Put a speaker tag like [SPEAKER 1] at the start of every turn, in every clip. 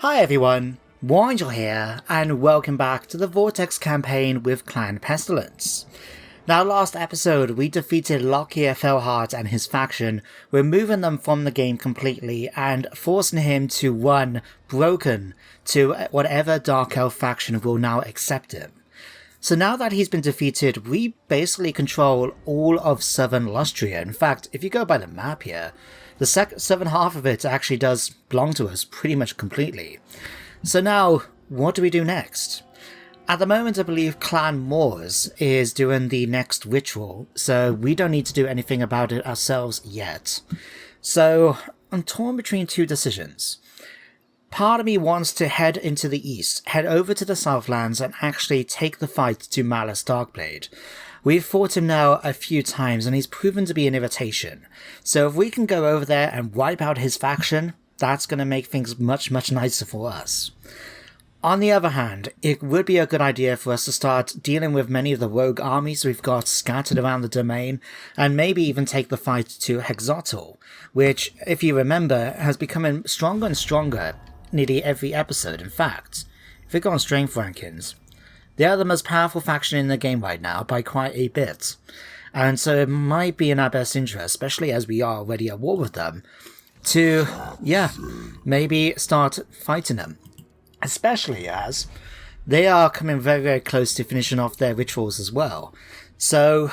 [SPEAKER 1] Hi everyone, Warangel here, and welcome back to the Vortex campaign with Clan Pestilens. Now last episode we defeated Lockyer Felhart and his faction, removing them from the game completely and forcing him to run broken to whatever Dark Elf faction will now accept him. So now that he's been defeated, we basically control all of southern Lustria. In fact, if you go by the map here, the southern half of it actually does belong to us pretty much completely. So now, what do we do next? At the moment, I believe Clan Moors is doing the next ritual, so we don't need to do anything about it ourselves yet. So, I'm torn between two decisions. Part of me wants to head into the east, head over to the Southlands and actually take the fight to Malus Darkblade. We've fought him now a few times and he's proven to be an irritation. So if we can go over there and wipe out his faction, that's going to make things much nicer for us. On the other hand, it would be a good idea for us to start dealing with many of the rogue armies we've got scattered around the domain, and maybe even take the fight to Hexotl, which, if you remember, has become stronger and stronger nearly every episode. In fact, if we go on strength rankings, they are the most powerful faction in the game right now by quite a bit. And so it might be in our best interest, especially as we are already at war with them, to, maybe start fighting them. Especially as they are coming very close to finishing off their rituals as well. So,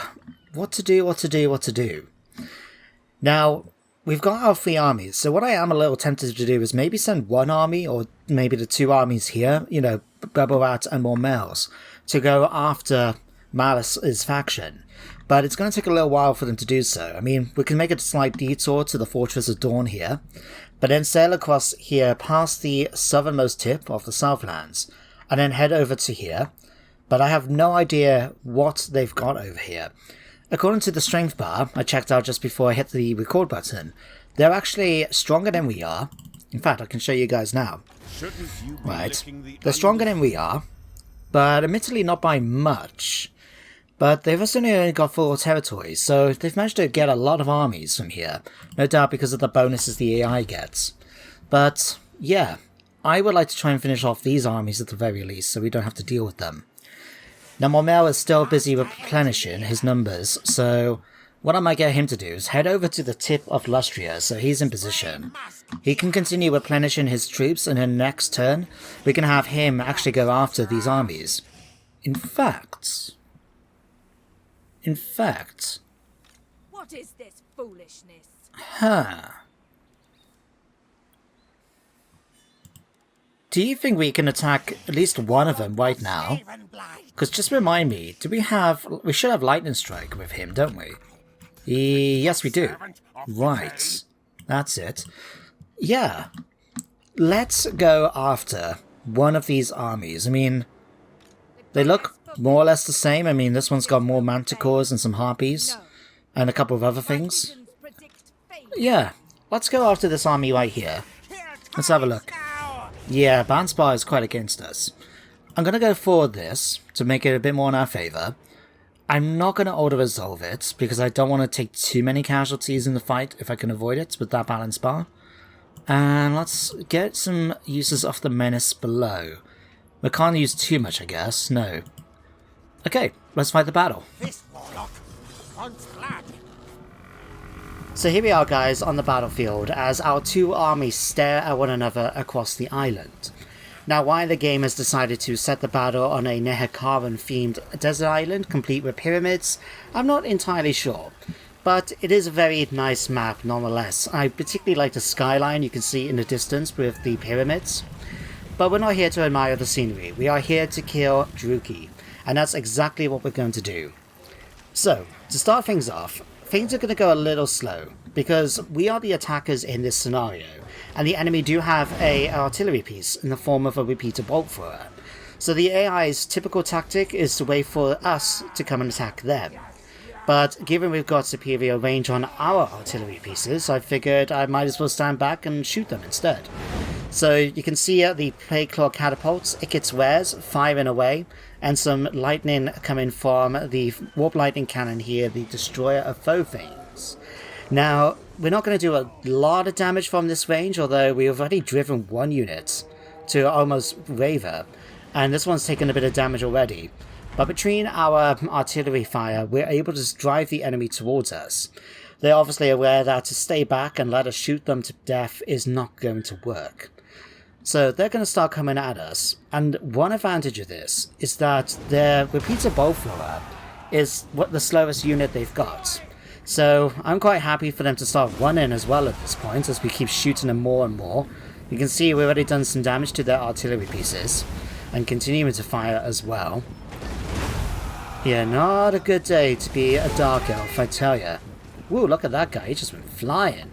[SPEAKER 1] what to do? Now, we've got our three armies, so what I am a little tempted to do is maybe send one army, or maybe the two armies here, Babarat and Mormels, to go after Malus's faction. But it's going to take a little while for them to do so. I mean, we can make a slight detour to the Fortress of Dawn here, but then sail across here past the southernmost tip of the Southlands, and then head over to here. But I have no idea what they've got over here. According to the strength bar I checked out just before I hit the record button, they're actually stronger than we are. In fact, I can show you guys now. Right, they're stronger than we are, but admittedly not by much. But they've also only got 4 territories, so they've managed to get a lot of armies from here, no doubt because of the bonuses the AI gets. But yeah, I would like to try and finish off these armies at the very least, so we don't have to deal with them. Now Mormel is still busy replenishing his numbers, so what I might get him to do is head over to the tip of Lustria, so he's in position. He can continue replenishing his troops, and then next turn, we can have him actually go after these armies. In fact...
[SPEAKER 2] What is this foolishness?
[SPEAKER 1] Do you think we can attack at least one of them right now? Because just remind me, we should have Lightning Strike with him, don't we? Yes, we do. Right. That's it. Yeah. Let's go after one of these armies. I mean, they look more or less the same. I mean, this one's got more manticores and some harpies. And a couple of other things. Yeah. Let's go after this army right here. Let's have a look. Yeah, Banspar is quite against us. I'm going to go for this to make it a bit more in our favour. I'm not going to auto-resolve it because I don't want to take too many casualties in the fight if I can avoid it with that balance bar. And let's get some uses of the menace below. We can't use too much, I guess. No. Okay, let's fight the battle.
[SPEAKER 3] This warlock wants blood.
[SPEAKER 1] So here we are, guys, on the battlefield as our two armies stare at one another across the island. Now, why the game has decided to set the battle on a Nehekaran-themed desert island complete with pyramids, I'm not entirely sure. But it is a very nice map nonetheless. I particularly like the skyline you can see in the distance with the pyramids. But we're not here to admire the scenery, we are here to kill Druki, and that's exactly what we're going to do. So, to start things off, things are going to go a little slow, because we are the attackers in this scenario, and the enemy do have an artillery piece in the form of a repeater bolt thrower. So the AI's typical tactic is to wait for us to come and attack them. But given we've got superior range on our artillery pieces, I figured I might as well stand back and shoot them instead. So you can see the Plague Claw catapults, Ikit's wares, firing away, and some lightning coming from the Warp Lightning Cannon here, the Destroyer of Foe Things. Now, we're not going to do a lot of damage from this range, although we've already driven one unit to almost waver, and this one's taken a bit of damage already. But between our artillery fire, we're able to drive the enemy towards us. They're obviously aware that to stay back and let us shoot them to death is not going to work. So they're going to start coming at us, and one advantage of this is that their repeater bolt thrower is what the slowest unit they've got. So I'm quite happy for them to start running as well at this point, as we keep shooting them more and more. You can see we've already done some damage to their artillery pieces, and continuing to fire as well. Yeah, not a good day to be a Dark Elf, I tell ya. Woo, look at that guy, he just went flying.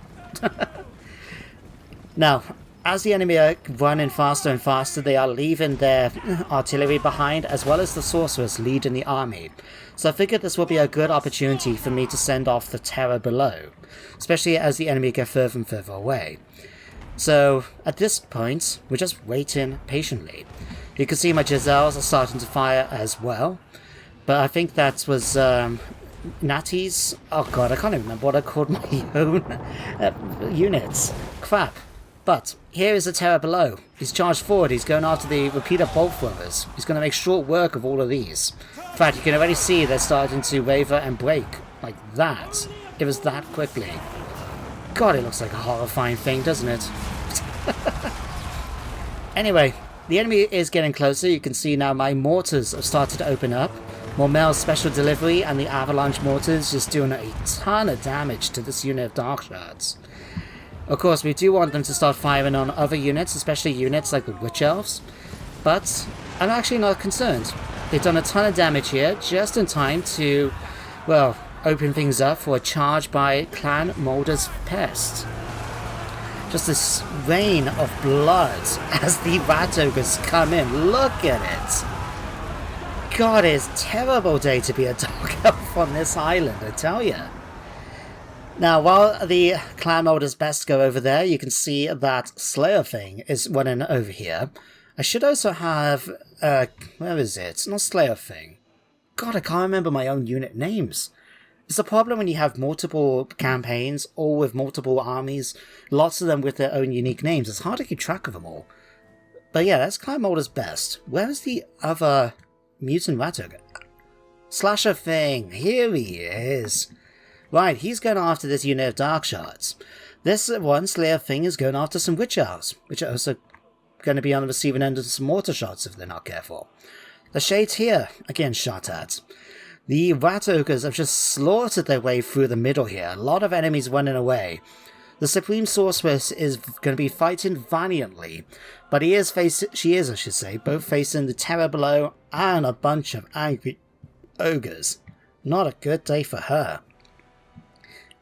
[SPEAKER 1] Now, as the enemy are running faster and faster, they are leaving their artillery behind, as well as the sorcerers leading the army. So I figured this will be a good opportunity for me to send off the terror below, especially as the enemy get further and further away. So, at this point, we're just waiting patiently. You can see my Giselles are starting to fire as well. But I think that was Natty's. Oh god, I can't even remember what I called my own units. Crap. But here is the terror below. He's charged forward, he's going after the repeater bolt throwers. He's going to make short work of all of these. In fact, you can already see they're starting to waver and break. Like that. It was that quickly. God, it looks like a horrifying thing, doesn't it? Anyway, the enemy is getting closer. You can see now my mortars have started to open up. Mormel's special delivery and the avalanche mortars just doing a ton of damage to this unit of dark shards. Of course, we do want them to start firing on other units, especially units like the witch elves, but I'm actually not concerned. They've done a ton of damage here, just in time to, well, open things up for a charge by Clan Molder's Pest. Just this rain of blood as the rat ogres come in. Look at it! God, it's a terrible day to be a dark elf on this island, I tell ya. Now, while the Clan Molder's Best go over there, you can see that Slayer thing is running over here. I should also have, where is it? It's not Slayer thing. God, I can't remember my own unit names. It's a problem when you have multiple campaigns, all with multiple armies, lots of them with their own unique names. It's hard to keep track of them all. But yeah, that's Clan Molder's Best. Where is the other mutant rat ogre? Slasher thing. Here he is. Right, he's going after this unit of dark shards. This one Slayer thing is going after some witch elves, which are also going to be on the receiving end of some mortar shots if they're not careful. The shades here, again shot at. The rat ogres have just slaughtered their way through the middle here. A lot of enemies running away. The Supreme Sorceress is going to be fighting valiantly, but she is, I should say, both facing the terror below and a bunch of angry ogres. Not a good day for her.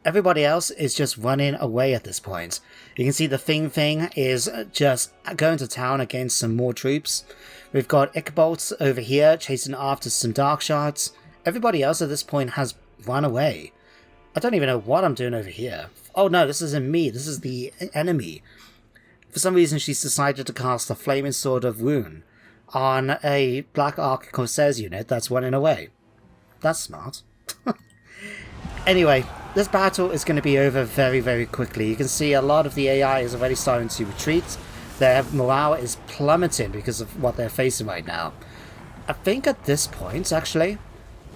[SPEAKER 1] Everybody else is just running away at this point. You can see the Thing is just going to town against some more troops. We've got Ichbolts over here chasing after some dark shards. Everybody else at this point has run away. I don't even know what I'm doing over here. Oh no, this isn't me, this is the enemy. For some reason she's decided to cast a Flaming Sword of Rune on a Black Ark Corsairs unit that's running away. That's smart. Anyway, this battle is going to be over very, very quickly. You can see a lot of the AI is already starting to retreat. Their morale is plummeting because of what they're facing right now. I think at this point, actually,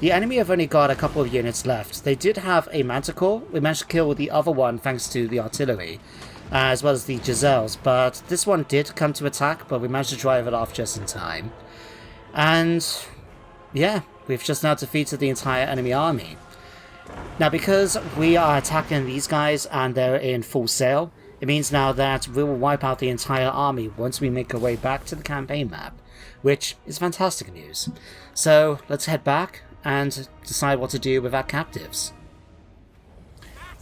[SPEAKER 1] the enemy have only got a couple of units left. They did have a Manticore. We managed to kill the other one thanks to the artillery, as well as the Giselles. But this one did come to attack, but we managed to drive it off just in time. And yeah, we've just now defeated the entire enemy army. Now, because we are attacking these guys and they're in full sail, it means now that we will wipe out the entire army once we make our way back to the campaign map, which is fantastic news. So let's head back and decide what to do with our captives.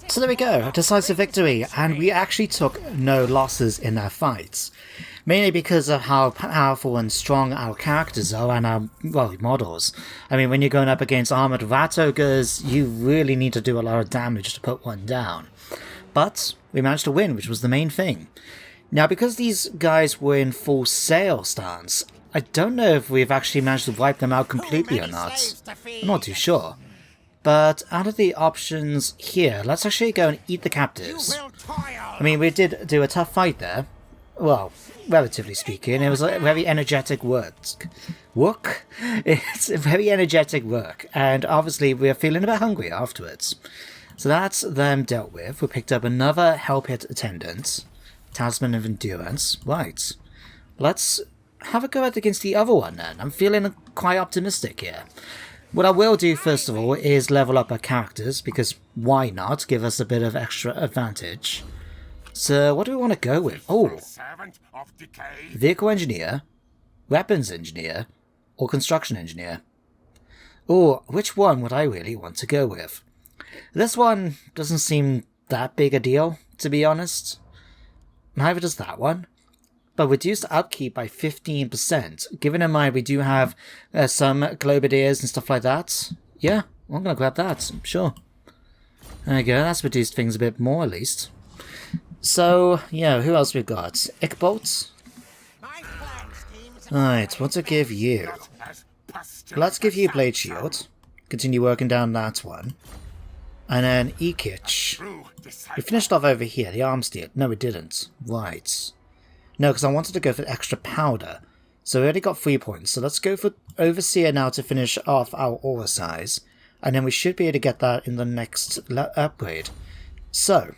[SPEAKER 1] So there we go, a decisive victory, and we actually took no losses in our fights. Mainly because of how powerful and strong our characters are and our, well, models. I mean, when you're going up against armoured rat ogres, you really need to do a lot of damage to put one down. But we managed to win, which was the main thing. Now, because these guys were in full sail stance, I don't know if we've actually managed to wipe them out completely or not. I'm not too sure. But out of the options here, let's actually go and eat the captives. I mean, we did do a tough fight there. well, relatively speaking, it was a very energetic work. It's a very energetic work, and obviously we're feeling a bit hungry afterwards. So that's them dealt with. We picked up another Hell Pit Attendant, Talisman of Endurance. Right, let's have a go against the other one then. I'm feeling quite optimistic here. What I will do first of all is level up our characters, because why not? Give us a bit of extra advantage. So what do we want to go with? Oh, Vehicle Engineer, Weapons Engineer, or Construction Engineer. Oh, which one would I really want to go with? This one doesn't seem that big a deal, to be honest. Neither does that one. But reduced upkeep by 15%. Given in mind we do have some Globadiers and stuff like that. Yeah, I'm going to grab that, sure. There we go, that's reduced things a bit more at least. So, yeah, who else we've got? Ickbolt? Alright, what to give you? Let's give you Blade Shield. Continue working down that one. And then Ekich. We finished off over here, the arm steel. No, we didn't. Right. No, because I wanted to go for extra powder. So we already got 3 points. So let's go for Overseer now to finish off our aura size. And then we should be able to get that in the next upgrade. So,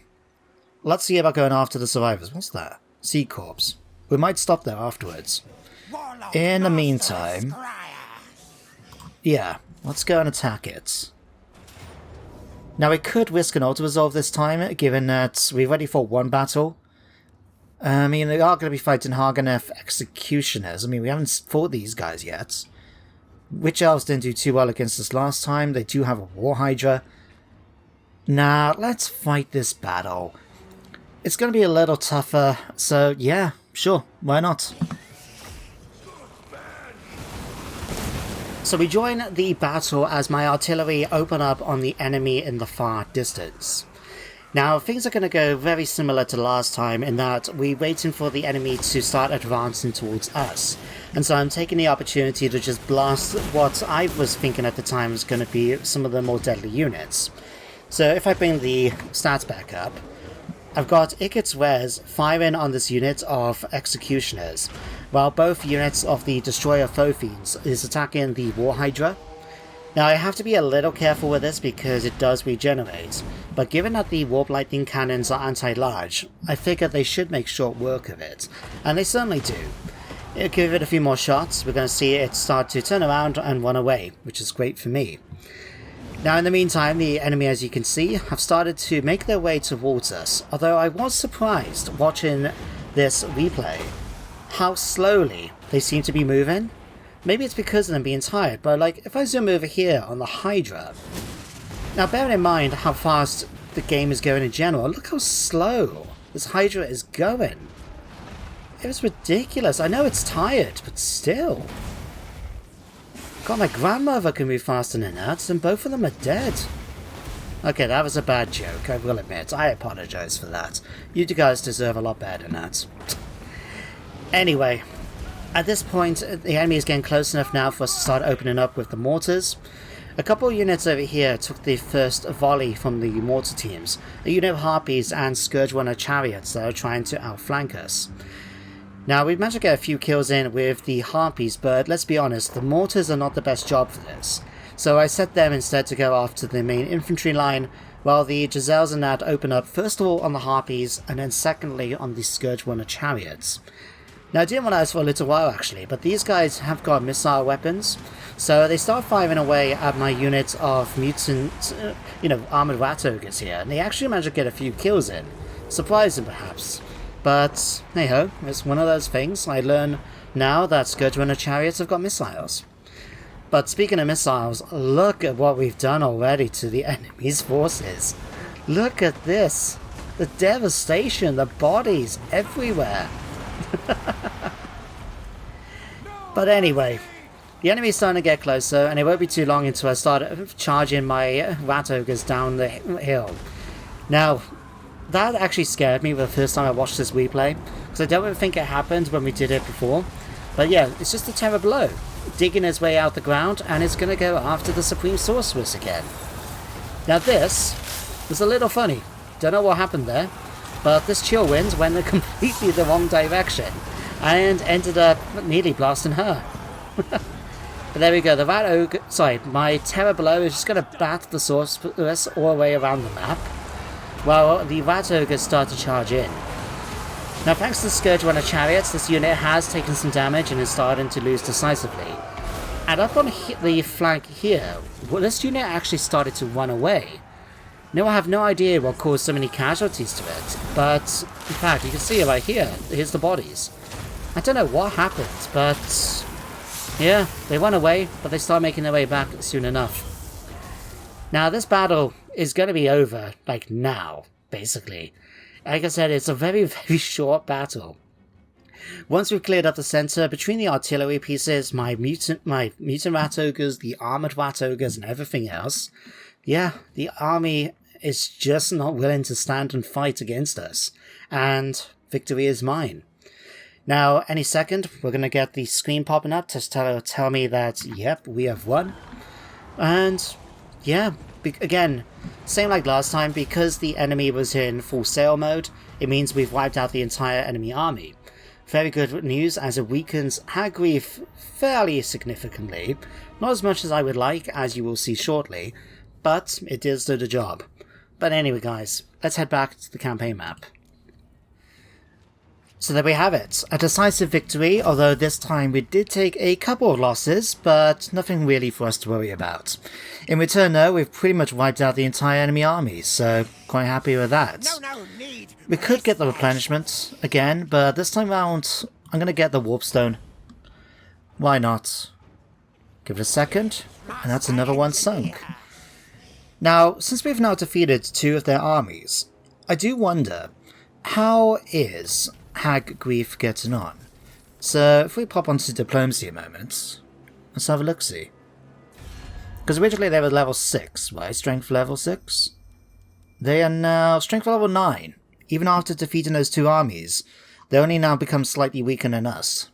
[SPEAKER 1] let's see about going after the survivors. What's that? Sea Corps. We might stop there afterwards. In the meantime, yeah, let's go and attack it. Now we could risk an auto-resolve this time, given that we've already fought one battle. I mean, they are going to be fighting Haganeth Executioners. I mean, we haven't fought these guys yet. Witch Elves didn't do too well against us last time. They do have a War Hydra. Nah, let's fight this battle. It's going to be a little tougher, so yeah, sure, why not? So we join the battle as my artillery open up on the enemy in the far distance. Now, things are going to go very similar to last time in that we're waiting for the enemy to start advancing towards us. And so I'm taking the opportunity to just blast what I was thinking at the time was going to be some of the more deadly units. So if I bring the stats back up, I've got Ikit's Res firing on this unit of Executioners, while both units of the Destroyer Foe Fiends is attacking the War Hydra. Now I have to be a little careful with this because it does regenerate, but given that the Warp Lightning Cannons are anti-large, I figure they should make short work of it, and they certainly do. Give it a few more shots, we're going to see it start to turn around and run away, which is great for me. Now in the meantime, the enemy, as you can see, have started to make their way towards us, although I was surprised watching this replay how slowly they seem to be moving. Maybe it's because of them being tired, but like, if I zoom over here on the Hydra, now bearing in mind how fast the game is going in general, look how slow this Hydra is going. It was ridiculous. I know it's tired, but still. God, my grandmother can move faster than that, and both of them are dead. Okay, that was a bad joke, I will admit. I apologize for that. You guys deserve a lot better than that. Anyway, at this point, the enemy is getting close enough now for us to start opening up with the mortars. A couple of units over here took the first volley from the mortar teams. A unit of Harpies and Scourge Runner Chariots that are trying to outflank us. Now, we've managed to get a few kills in with the Harpies, but let's be honest, the mortars are not the best job for this. So I set them instead to go after the main infantry line, while the Giselles and that open up first of all on the Harpies, and then secondly on the Scourge Runner Chariots. Now, I didn't want that for a little while actually, but these guys have got missile weapons, so they start firing away at my unit of mutant, armored rat ogres here, and they actually managed to get a few kills in. Surprising perhaps, but hey ho, it's one of those things. I learn now that Scourge Runner Chariots have got missiles. But speaking of missiles, look at what we've done already to the enemy's forces. Look at this, the devastation, the bodies everywhere. But anyway, the enemy's starting to get closer, and it won't be too long until I start charging my rat ogres down the hill. Now, that actually scared me the first time I watched this replay, because I don't think it happened when we did it before. But yeah, it's just a terror blow, digging its way out the ground, and it's going to go after the Supreme Sorceress again. Now this was a little funny, don't know what happened there. but this chill wind went in completely the wrong direction and ended up nearly blasting her. But there we go, the Rat Ogre, sorry, my Terror below is just going to bat the Sorceress all the way around the map, while the Rat Ogres start to charge in. Now thanks to the Scourge Runner Chariots, this unit has taken some damage and is starting to lose decisively. And up on the flank here, well, this unit actually started to run away. Now I have no idea what caused so many casualties to it, but in fact you can see it right here, here's the bodies. I don't know what happened, but yeah, they run away, but they start making their way back soon enough. Now this battle is going to be over, like now, basically. Like I said, it's a very, very short battle. Once we've cleared up the center, between the artillery pieces, my mutant rat ogres, the armored rat ogres, and everything else, yeah, the army is just not willing to stand and fight against us. And victory is mine. Now, any second, we're going to get the screen popping up to tell me that, yep, we have won. And, yeah, again, same like last time, because the enemy was in full sail mode, it means we've wiped out the entire enemy army. Very good news, as it weakens Hagrief fairly significantly. Not as much as I would like, as you will see shortly, but it does do the job. But anyway, guys, let's head back to the campaign map. So there we have it, a decisive victory, although this time we did take a couple of losses, but nothing really for us to worry about. In return though, we've pretty much wiped out the entire enemy army, so quite happy with that. We could get the replenishment again, but this time round, I'm going to get the warpstone. Why not? Give it a second, and that's another one sunk. Now, since we've now defeated two of their armies, I do wonder, how is Hagrief getting on? So if we pop onto diplomacy a moment, let's have a look-see. Because originally they were level 6, right? Strength level 6? They are now strength level 9. Even after defeating those two armies, they only now become slightly weaker than us.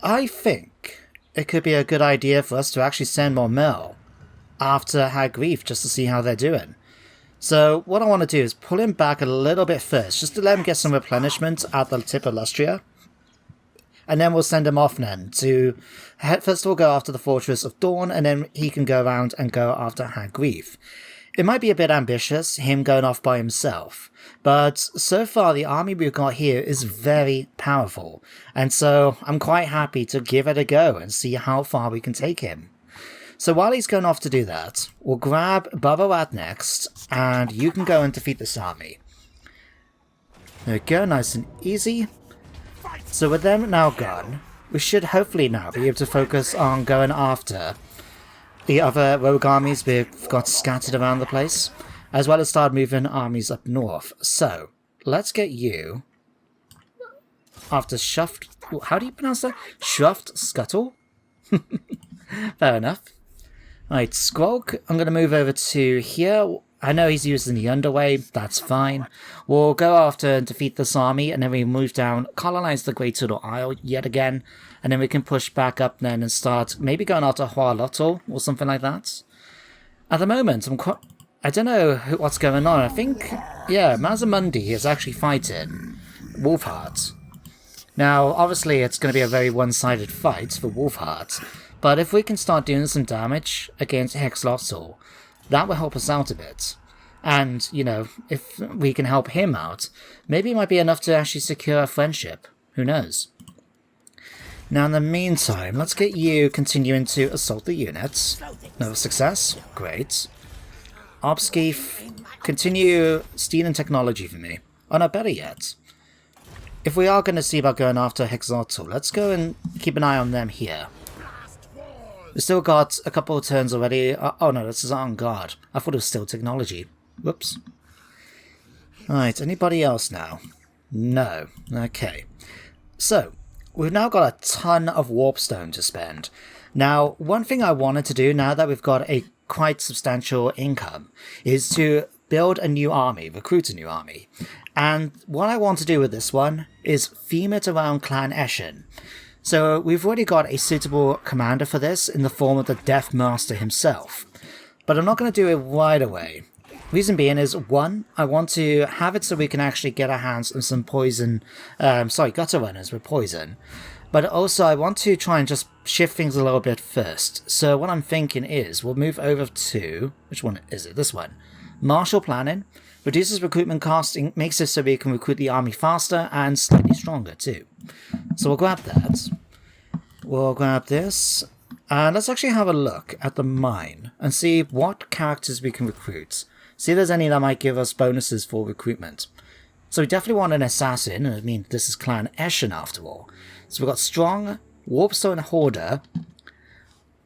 [SPEAKER 1] I think it could be a good idea for us to actually send more Mel after Hagrief just to see how they're doing. So what I want to do is pull him back a little bit first, just to let him get some replenishment at the tip of Lustria. And then we'll send him off then to, first of all, go after the Fortress of Dawn, and then he can go around and go after Hagrief. It might be a bit ambitious, him going off by himself, but so far the army we've got here is very powerful, and so I'm quite happy to give it a go and see how far we can take him. So while he's going off to do that, we'll grab Babarat next, and you can go and defeat this army. There we go, nice and easy. So with them now gone, we should hopefully now be able to focus on going after the other rogue armies we've got scattered around the place, as well as start moving armies up north. So, let's get you after Shuft... How do you pronounce that? Shuft Scuttle? Fair enough. Right, Skrolk, I'm going to move over to here. I know he's using the underway, that's fine. We'll go after and defeat this army, and then we move down, colonize the Great Turtle Isle yet again, and then we can push back up then and start maybe going after Hualotl or something like that. At the moment, I don't know what's going on. I think, yeah, Mazamundi is actually fighting Wolfheart. Now, obviously, it's going to be a very one-sided fight for Wolfheart, but if we can start doing some damage against Hexlotl, that will help us out a bit. And, you know, if we can help him out, maybe it might be enough to actually secure a friendship. Who knows? Now, in the meantime, let's get you continuing to assault the units. No success? Great. Obskeef, continue stealing technology for me. Oh no, better yet. If we are going to see about going after Hexlotl, let's go and keep an eye on them here. We've still got a couple of turns already. Oh no, this is on guard. I thought it was still technology. Whoops. Right, anybody else now? No. Okay. So, we've now got a ton of warpstone to spend. Now, one thing I wanted to do now that we've got a quite substantial income is to build a new army, recruit a new army. And what I want to do with this one is theme it around Clan Eshin. So we've already got a suitable commander for this in the form of the Deathmaster himself. But I'm not going to do it right away. Reason being is, one, I want to have it so we can actually get our hands on some poison, gutter runners with poison. But also I want to try and just shift things a little bit first. So what I'm thinking is, we'll move over to, which one is it? This one. Martial planning. Reduces recruitment cost, makes it so we can recruit the army faster and slightly stronger too. So we'll grab that. We'll grab this. And let's actually have a look at the mine and see what characters we can recruit. See if there's any that might give us bonuses for recruitment. So we definitely want an assassin. I mean, this is Clan Pestilens after all. So we've got strong, warpstone hoarder.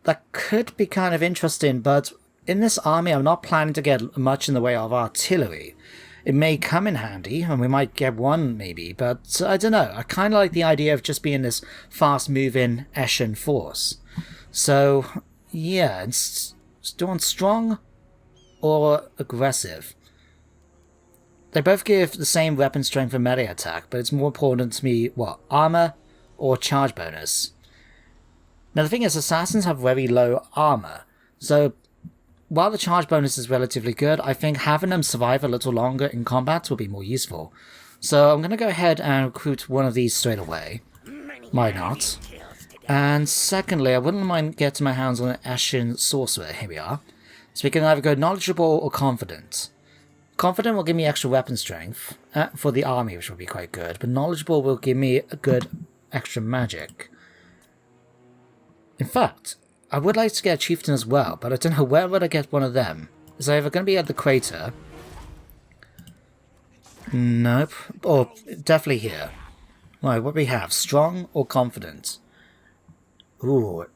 [SPEAKER 1] That could be kind of interesting, but in this army I'm not planning to get much in the way of artillery. It may come in handy, and we might get one maybe, but I don't know. I kind of like the idea of just being this fast-moving Eshin force. So, yeah, it's doing strong or aggressive. They both give the same weapon strength and melee attack, but it's more important to me, what, armor or charge bonus? Now the thing is, assassins have very low armor, so while the charge bonus is relatively good, I think having them survive a little longer in combat will be more useful. So I'm going to go ahead and recruit one of these straight away. Why not? And secondly, I wouldn't mind getting my hands on an Eshin sorcerer. Here we are. So we can either go knowledgeable or confident. Confident will give me extra weapon strength for the army, which will be quite good, but knowledgeable will give me a good extra magic. In fact, I would like to get a chieftain as well, but I don't know where would I get one of them. Is it either going to be at the crater? Nope. Or definitely here. Right, what do we have? Strong or confident? Ooh,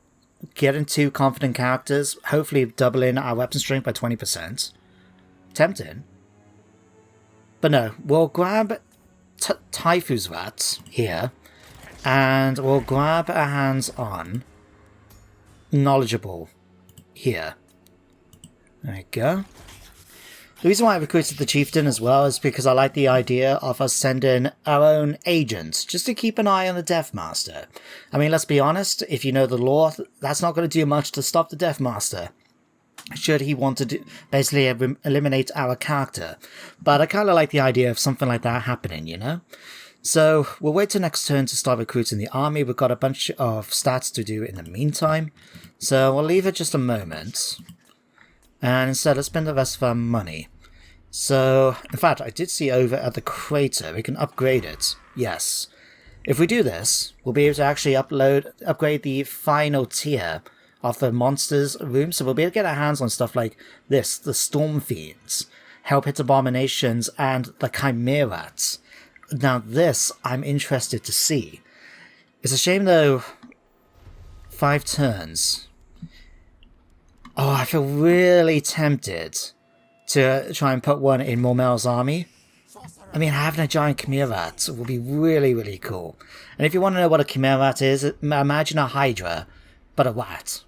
[SPEAKER 1] getting 2 confident characters, hopefully doubling our weapon strength by 20%. Tempting. But no, we'll grab Typhu's Rat here, and we'll grab our hands on knowledgeable here. There we go. The reason why I recruited the chieftain as well is because I like the idea of us sending our own agents just to keep an eye on the Deathmaster. I mean, let's be honest, if you know the lore, that's not going to do much to stop the Deathmaster, should he want to basically eliminate our character. But I kind of like the idea of something like that happening, you know? So we'll wait till next turn to start recruiting the army. We've got a bunch of stats to do in the meantime, so we'll leave it just a moment. And instead, let's spend the rest of our money. So, in fact, I did see over at the crater, we can upgrade it. Yes. If we do this, we'll be able to actually upgrade the final tier of the monsters room. So we'll be able to get our hands on stuff like this, the Storm Fiends, Help Hit Abominations, and the Chimerats. Now this, I'm interested to see. It's a shame though, 5 turns. Oh, I feel really tempted to try and put one in Mormel's army. I mean, having a giant Chimerat would be really, really cool. And if you want to know what a Chimerat is, imagine a Hydra, but a rat.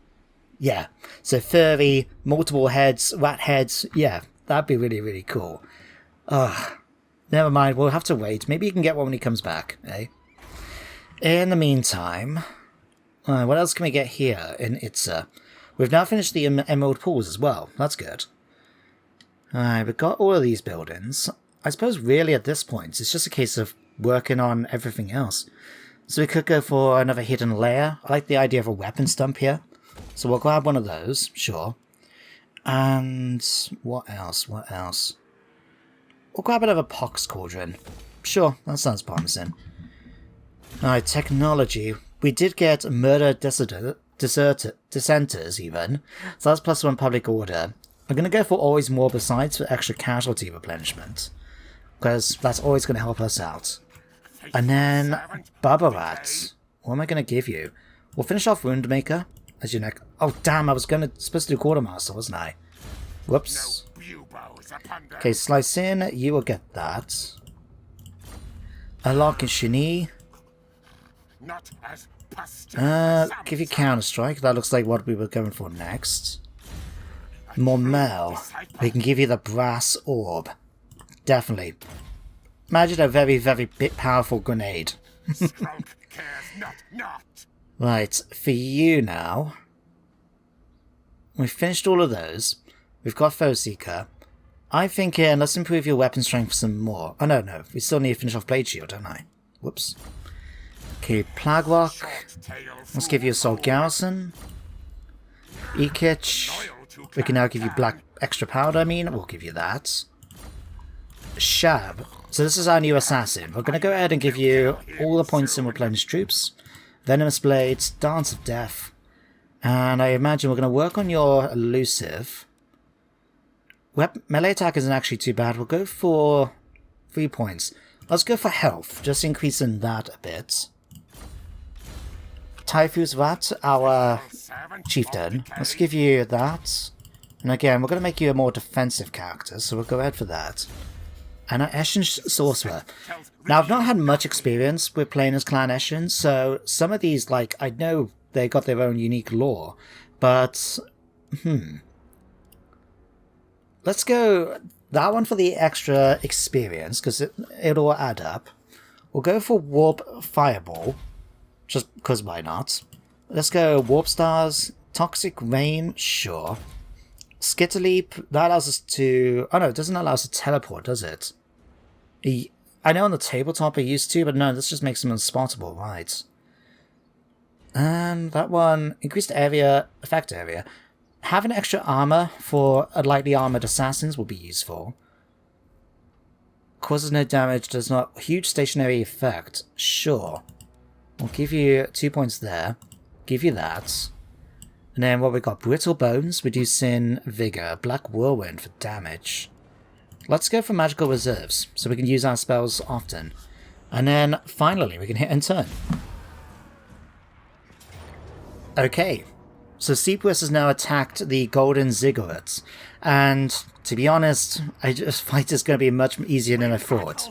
[SPEAKER 1] Yeah, so furry, multiple heads, rat heads, yeah, that'd be really, really cool. Ugh. Never mind, we'll have to wait. Maybe you can get one when he comes back, eh? In the meantime, what else can we get here in Itza? We've now finished the Emerald Pools as well. That's good. Alright, we've got all of these buildings. I suppose really at this point, it's just a case of working on everything else. So we could go for another hidden layer. I like the idea of a weapon stump here. So we'll grab one of those, sure. And what else? What else? We'll grab another Pox Cauldron. Sure, that sounds promising. Alright, technology. We did get Murder Dissenters even. So that's +1 public order. I'm going to go for always more besides for extra casualty replenishment. Because that's always going to help us out. And then Babarat. What am I going to give you? We'll finish off Woundmaker as your next. Oh damn, I was supposed to do Quartermaster, wasn't I? Whoops. Okay, slice in, you will get that. A lock and Shini. Give you Counter Strike. That looks like what we were going for next. Mormel. We can give you the Brass Orb. Definitely. Imagine a very, very bit powerful grenade. Right, for you now. We've finished all of those. We've got Foe Seeker. I'm thinking, let's improve your weapon strength some more. Oh, no. We still need to finish off Blade Shield, don't I? Whoops. Okay, Plague Rock. Let's give you a Soul Garrison. E-Kitch. We can now give you Black Extra Powder, we'll give you that. Shab. So this is our new assassin. We're going to go ahead and give you all the points in Replenished Troops. Venomous Blades, Dance of Death. And I imagine we're going to work on your Elusive. Melee attack isn't actually too bad. We'll go for 3 points. Let's go for health, just increasing that a bit. Typhus Vat, our chieftain. Let's give you that. And again, we're going to make you a more defensive character, so we'll go ahead for that. And our Eshin Sorcerer. Now, I've not had much experience with playing as Clan Eshin, so some of these, like, I know they got their own unique lore, but, let's go that one for the extra experience, because it'll add up. We'll go for Warp Fireball, just because why not? Let's go Warp Stars, Toxic Rain, sure. Skitter Leap, that allows us to... Oh no, it doesn't allow us to teleport, does it? I know on the tabletop it used to, but no, this just makes them unspottable, right. And that one, increased area, effect area. Having extra armor for lightly armored assassins will be useful. Causes no damage, does not... Huge stationary effect, sure. We'll give you 2 points there. Give you that. And then what we got? Brittle Bones, reducing Vigor. Black Whirlwind for damage. Let's go for Magical Reserves, so we can use our spells often. And then, finally, we can hit end turn. Okay. So Seepus has now attacked the Golden Ziggurats. And, to be honest, I just fight is going to be much easier than I thought.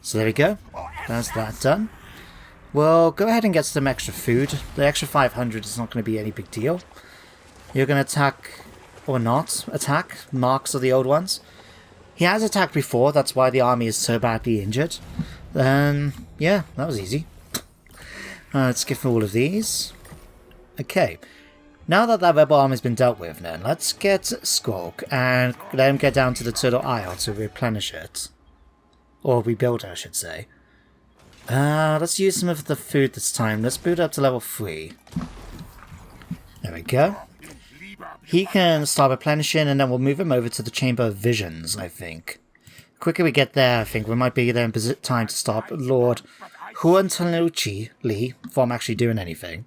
[SPEAKER 1] So there we go. That's that done. We'll go ahead and get some extra food. The extra 500 is not going to be any big deal. You're going to attack, or not, attack Marks of the Old Ones. He has attacked before, that's why the army is so badly injured. Then, yeah, that was easy. Let's give all of these. Okay. Now that rebel army has been dealt with, then, let's get Skrolk and let him get down to the Turtle Isle to replenish it. Or rebuild it, I should say. Let's use some of the food this time. Let's boot up to level 3. There we go. He can start replenishing, and then we'll move him over to the Chamber of Visions, I think. The quicker we get there, I think we might be there in time to stop Lord Huantanuchi Lee from actually doing anything.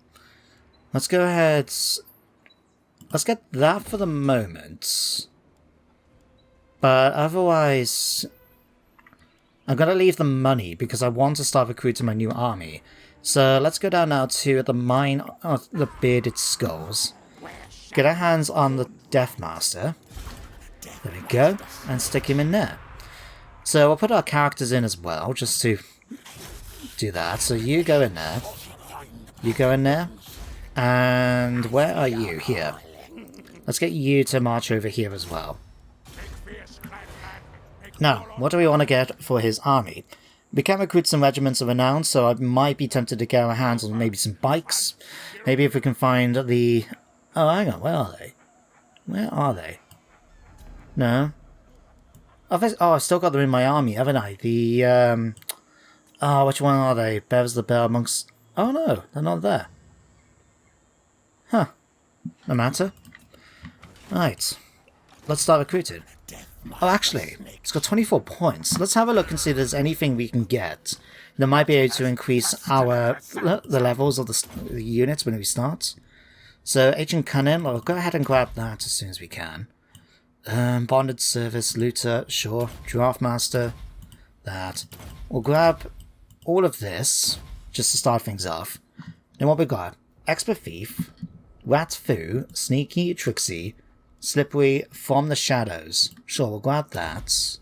[SPEAKER 1] Let's go ahead. Let's get that for the moment. But otherwise, I'm going to leave the money because I want to start recruiting my new army. So let's go down now to the Mine of the Bearded Skulls. Get our hands on the Deathmaster. There we go. And stick him in there. So we'll put our characters in as well, just to do that. So you go in there. You go in there. And where are you? Here. Let's get you to march over here as well. Now, what do we want to get for his army? We can recruit some regiments of renown, so I might be tempted to get our hands on maybe some bikes. Maybe if we can find the... Oh, hang on, where are they? Where are they? No. I've still got them in my army, haven't I? The, Oh, which one are they? Bears the Bear amongst... Oh no, they're not there. Huh. No matter. Right. Let's start recruiting. Oh, actually, it's got 24 points. Let's have a look and see if there's anything we can get that might be able to increase the levels of the units when we start. So, Agent Cunning, we'll go ahead and grab that as soon as we can. Bonded Service, Looter, sure. Draftmaster, that. We'll grab all of this, just to start things off. Then what we got? Expert Thief, Rat Foo, Sneaky, Tricksy, Slippery, From the Shadows. Sure, we'll grab that.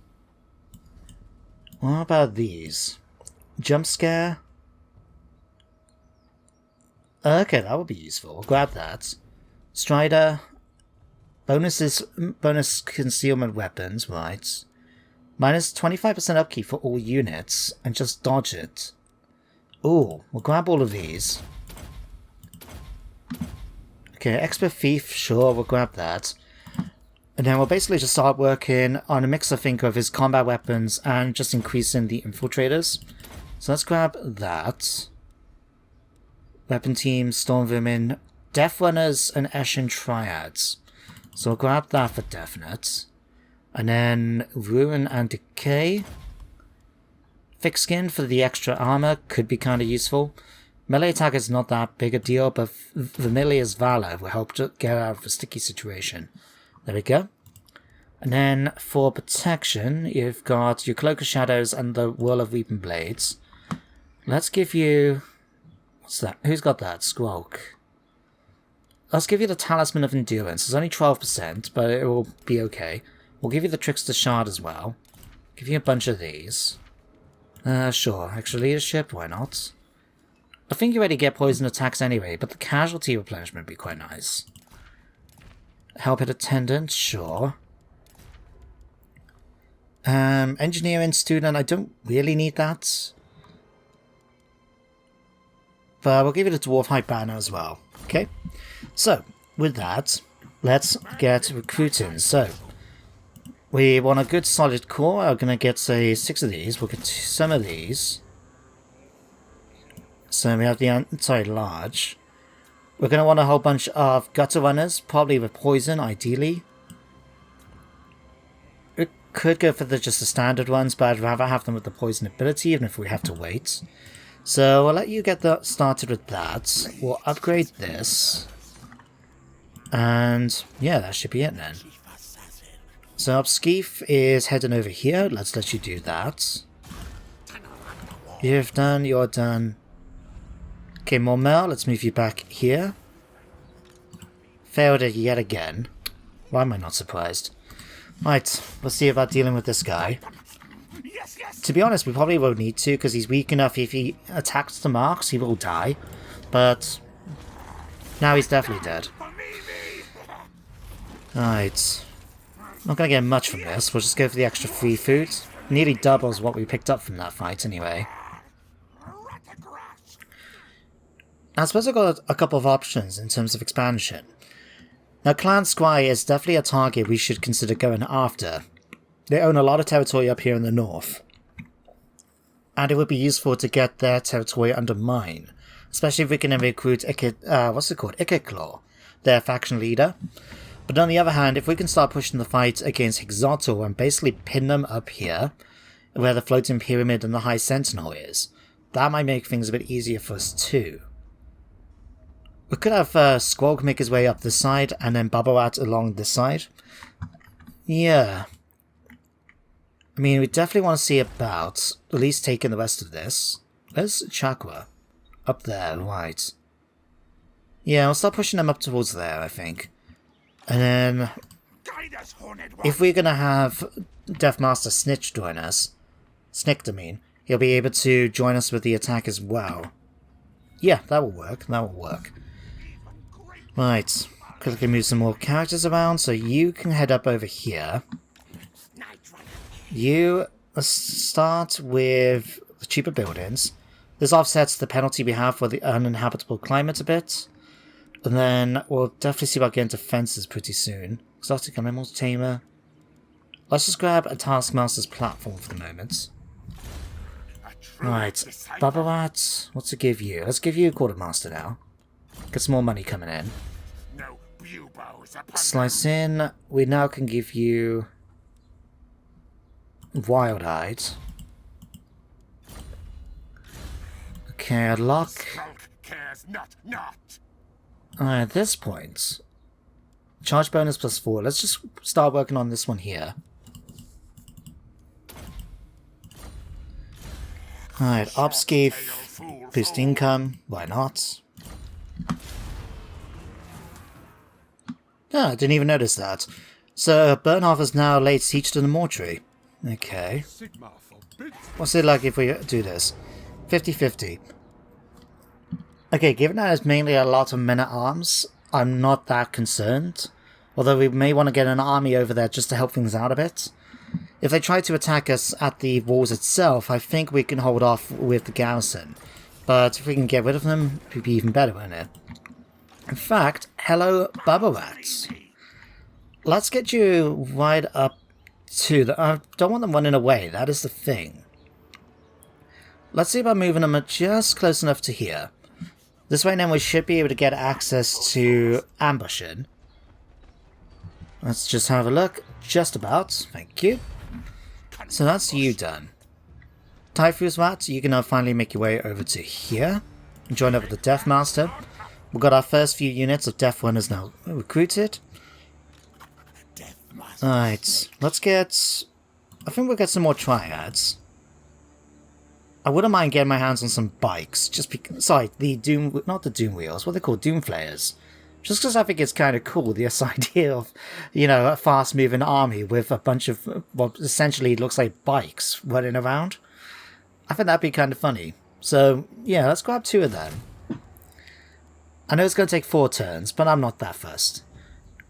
[SPEAKER 1] What about these? Jump Scare? Okay, that would be useful. We'll grab that. Strider. Bonus concealment weapons, right. Minus 25% upkeep for all units, and just dodge it. Ooh, we'll grab all of these. Okay, Expert Thief, sure, we'll grab that. And then we'll basically just start working on a mix, I think, of his combat weapons and just increasing the infiltrators. So let's grab that. Weapon team, Storm Vermin, Death Runners, and Eshin Triads. So we'll grab that for definite. And then Ruin and Decay. Thick Skin for the extra armor could be kind of useful. Melee attack is not that big a deal, but Vermilia's Valor will help to get out of a sticky situation. There we go. And then for protection, you've got your Cloak of Shadows and the Whirl of Weeping Blades. Let's give you... What's that? Who's got that? Skrolk. Let's give you the Talisman of Endurance. It's only 12%, but it will be okay. We'll give you the Trickster Shard as well. Give you a bunch of these. Sure. Extra leadership, why not? I think you already get poison attacks anyway, but the casualty replenishment would be quite nice. Help Hit Attendant, sure. Engineering Student, I don't really need that. But we'll give it a Dwarf High Banner as well. Okay? So, with that, let's get recruiting. So, we want a good solid core. I'm going to get, say, 6 of these. We'll get some of these. So we have the anti-large. We're going to want a whole bunch of gutter runners, probably with poison, ideally. We could go for just the standard ones, but I'd rather have them with the poison ability, even if we have to wait. So I'll let you get started with that. We'll upgrade this. And yeah, that should be it then. So Upskeef is heading over here. Let's let you do that. You're done. Okay, Mormel, let's move you back here. Failed it yet again. Why am I not surprised? Right, let's see about dealing with this guy. To be honest, we probably won't need to, because he's weak enough. If he attacks the marks, he will die. But now he's definitely dead. Right. Not going to get much from this. We'll just go for the extra free food. Nearly doubles what we picked up from that fight anyway. I suppose I've got a couple of options in terms of expansion. Now, Clan Squire is definitely a target we should consider going after. They own a lot of territory up here in the north. And it would be useful to get their territory under mine. Especially if we can recruit Ikeclaw, their faction leader. But on the other hand, if we can start pushing the fight against Hexotor and basically pin them up here, where the floating pyramid and the high sentinel is, that might make things a bit easier for us too. We could have Skrolk make his way up this side, and then Babarat along this side. Yeah. I mean, we definitely want to see about at least taking the rest of this. Where's Chakra? Up there, right. Yeah, I'll start pushing them up towards there, I think. And then, if we're going to have Deathmaster Snitch join us, Snicked I mean, he'll be able to join us with the attack as well. Yeah, that will work, that will work. Right, quickly move some more characters around, so you can head up over here. You start with the cheaper buildings. This offsets the penalty we have for the uninhabitable climate a bit. And then we'll definitely see about getting to fences pretty soon. Exotic Animals Tamer. Let's just grab a Taskmaster's platform for the moment. Right, Babarat, what's it give you? Let's give you a Quartermaster now. Get some more money coming in. Slice in. We now can give you Wild-Eyed. Okay, lock. At this point, charge bonus +4. Let's just start working on this one here. Alright, Upskeef, boost income, why not? Ah, I didn't even notice that. So, Bernhoff is now laid siege to the mortuary. Okay. What's it like if we do this? 50-50. Okay, given that it's mainly a lot of men-at-arms, I'm not that concerned. Although we may want to get an army over there just to help things out a bit. If they try to attack us at the walls itself, I think we can hold off with the garrison. But if we can get rid of them, it would be even better, wouldn't it? In fact, hello, Babarat. let's get you right up to the... I don't want them running away, that is the thing. Let's see about moving them just close enough to here. This way then we should be able to get access to ambushing. Let's just have a look. Just about. Thank you. So that's you done. Typhus Rat, you can now finally make your way over to here. And join up with the Deathmaster. We've got our first few units of Death Runners now recruited. Alright, let's get... I think we'll get some more Triads. I wouldn't mind getting my hands on some bikes. Just because... Sorry, the Doom... Not the Doom Wheels, what are they called? Doom Flayers. Just because I think it's kind of cool, this idea of, you know, a fast-moving army with a bunch of, well, essentially it looks like bikes running around. I think that'd be kind of funny. So, yeah, let's grab 2 of them. I know it's going to take 4 turns, but I'm not that fussed.